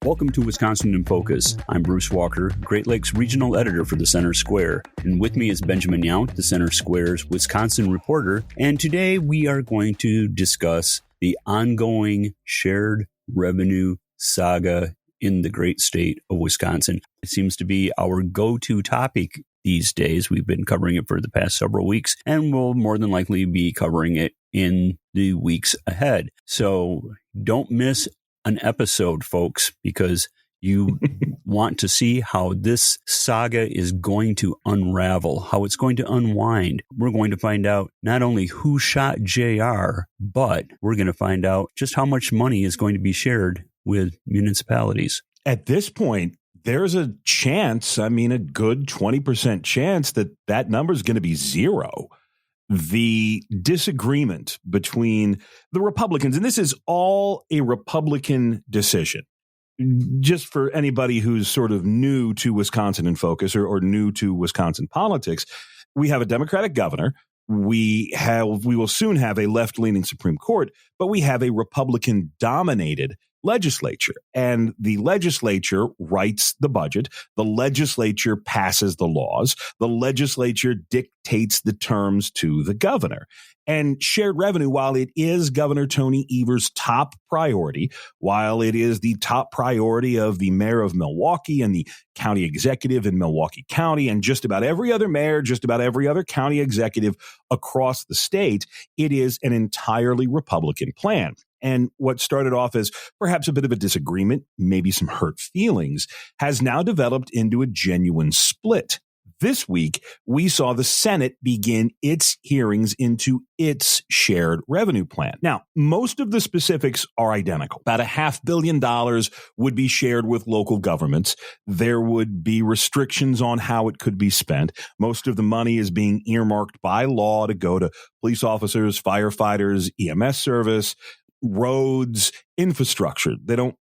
Welcome to Wisconsin in Focus. I'm Bruce Walker, Great Lakes Regional Editor for the Center Square. And with me is Benjamin Yount, the Center Square's Wisconsin reporter. And today we are going to discuss the ongoing shared revenue saga in the great state of Wisconsin. It seems to be our go-to topic these days. We've been covering it for the past several weeks, and we'll more than likely be covering it in the weeks ahead. So don't miss an episode, folks, because you want to see how this saga is going to unravel, how it's going to unwind. We're going to find out not only who shot JR, but we're going to find out just how much money is going to be shared with municipalities. At this point, there's a chance, a good 20% chance that number is going to be zero. The disagreement between the Republicans, and this is all a Republican decision, just for anybody who's sort of new to Wisconsin in Focus or new to Wisconsin politics, we have a Democratic governor. We will soon have a left-leaning Supreme Court, but we have a Republican-dominated legislature, and the legislature writes the budget. The legislature passes the laws. The legislature dictates the terms to the governor. And shared revenue, while it is Governor Tony Evers' top priority, while it is the top priority of the mayor of Milwaukee and the county executive in Milwaukee County and just about every other mayor, just about every other county executive across the state, it is an entirely Republican plan. And what started off as perhaps a bit of a disagreement, maybe some hurt feelings, has now developed into a genuine split. This week, we saw the Senate begin its hearings into its shared revenue plan. Now, most of the specifics are identical. About $500 million would be shared with local governments. There would be restrictions on how it could be spent. Most of the money is being earmarked by law to go to police officers, firefighters, EMS service, roads, infrastructure.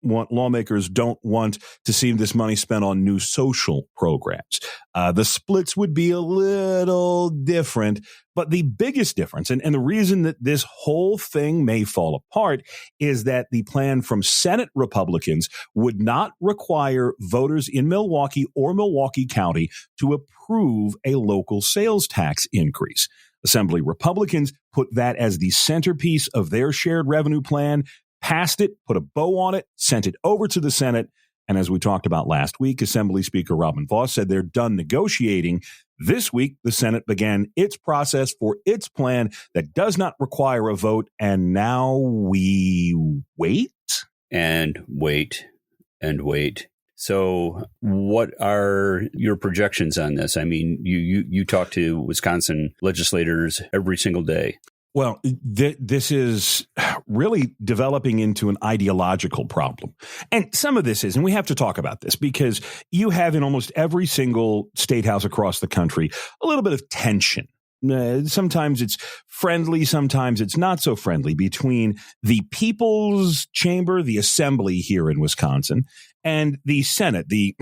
Lawmakers don't want to see this money spent on new social programs. The splits would be a little different, but the biggest difference, and the reason that this whole thing may fall apart, is that the plan from Senate Republicans would not require voters in Milwaukee or Milwaukee County to approve a local sales tax increase. Assembly Republicans put that as the centerpiece of their shared revenue plan, passed it, put a bow on it, sent it over to the Senate. And as we talked about last week, Assembly Speaker Robin Vos said they're done negotiating. This week, the Senate began its process for its plan that does not require a vote. And now we wait. And wait. And wait. So what are your projections on this? I mean, you talk to Wisconsin legislators every single day. Well, this is really developing into an ideological problem. And some of this is, and we have to talk about this because you have in almost every single state house across the country a little bit of tension. Sometimes it's friendly, sometimes it's not so friendly between the People's Chamber, the Assembly here in Wisconsin, and the Senate, the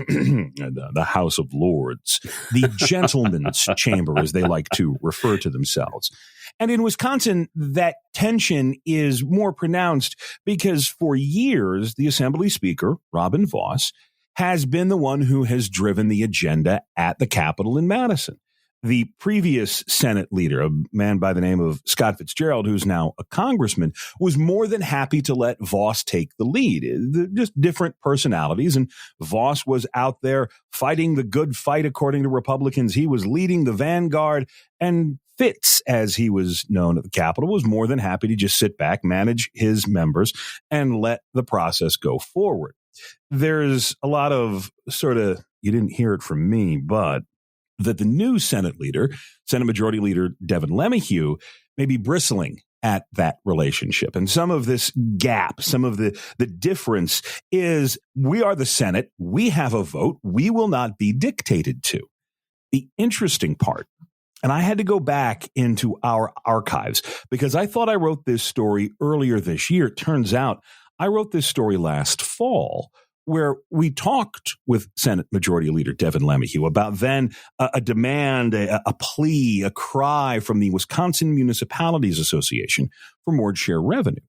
House of Lords, the Gentleman's Chamber, as they like to refer to themselves. And in Wisconsin, that tension is more pronounced because for years, the Assembly Speaker, Robin Vos, has been the one who has driven the agenda at the Capitol in Madison. The previous Senate leader, a man by the name of Scott Fitzgerald, who's now a congressman, was more than happy to let Vos take the lead. Just different personalities. And Vos was out there fighting the good fight, according to Republicans. He was leading the vanguard. And Fitz, as he was known at the Capitol, was more than happy to just sit back, manage his members, and let the process go forward. There's a lot of sort of, you didn't hear it from me, but that the new Senate leader, Senate Majority Leader Devin LeMahieu, may be bristling at that relationship. And some of this gap, some of the difference is we are the Senate. We have a vote. We will not be dictated to. The interesting part, and I had to go back into our archives because I thought I wrote this story earlier this year. It turns out I wrote this story last fall, where we talked with Senate Majority Leader Devin LeMahieu about then a demand, a plea, a cry from the Wisconsin Municipalities Association for more share revenue.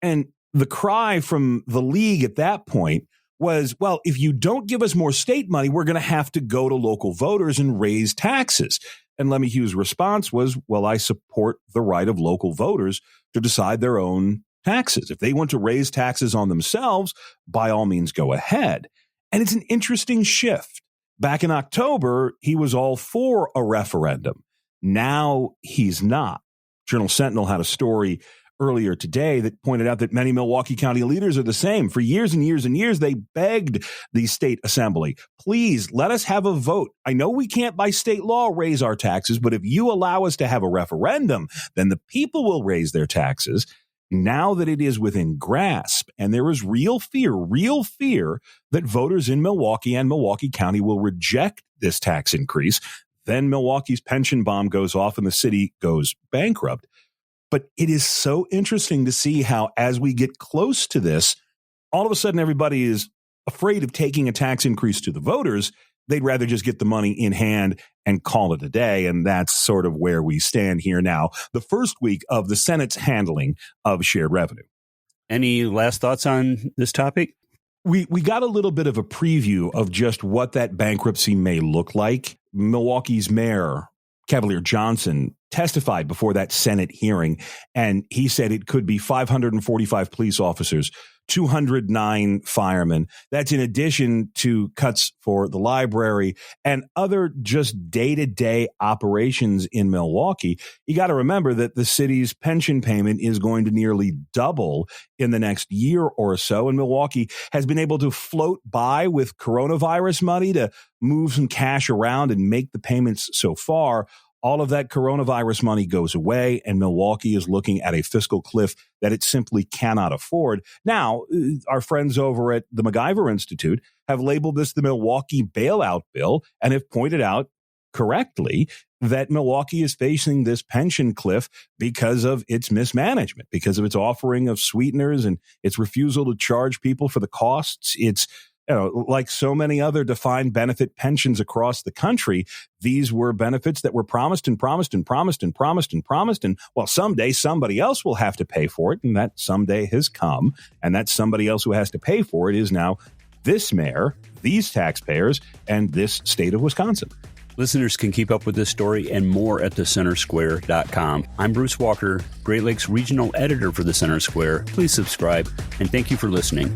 And the cry from the league at that point was, well, if you don't give us more state money, we're going to have to go to local voters and raise taxes. And Lemmy Hughes' response was, well, I support the right of local voters to decide their own taxes. If they want to raise taxes on themselves, by all means, go ahead. And it's an interesting shift. Back in October, he was all for a referendum. Now he's not. Journal Sentinel had a story earlier today that pointed out that many Milwaukee County leaders are the same. For years and years and years, they begged the state assembly, please let us have a vote. I know we can't by state law raise our taxes, but if you allow us to have a referendum, then the people will raise their taxes. Now that it is within grasp, and there is real fear that voters in Milwaukee and Milwaukee County will reject this tax increase, then Milwaukee's pension bomb goes off and the city goes bankrupt. But it is so interesting to see how, as we get close to this, all of a sudden everybody is afraid of taking a tax increase to the voters. They'd rather just get the money in hand and call it a day. And that's sort of where we stand here now, the first week of the Senate's handling of shared revenue. Any last thoughts on this topic? We got a little bit of a preview of just what that bankruptcy may look like. Milwaukee's mayor, Cavalier Johnson, testified before that Senate hearing, and he said it could be 545 police officers, 209 firemen. That's in addition to cuts for the library and other just day-to-day operations in Milwaukee. You got to remember that the city's pension payment is going to nearly double in the next year or so, and Milwaukee has been able to float by with coronavirus money to move some cash around and make the payments so far. All of that coronavirus money goes away, and Milwaukee is looking at a fiscal cliff that it simply cannot afford. Now, our friends over at the MacGyver Institute have labeled this the Milwaukee bailout bill and have pointed out correctly that Milwaukee is facing this pension cliff because of its mismanagement, because of its offering of sweeteners and its refusal to charge people for the costs. It's like so many other defined benefit pensions across the country, these were benefits that were promised and promised and promised and promised and promised. And well, someday somebody else will have to pay for it. And that someday has come. And that somebody else who has to pay for it is now this mayor, these taxpayers, and this state of Wisconsin. Listeners can keep up with this story and more at thecentersquare.com. I'm Bruce Walker, Great Lakes Regional Editor for The Center Square. Please subscribe, and thank you for listening.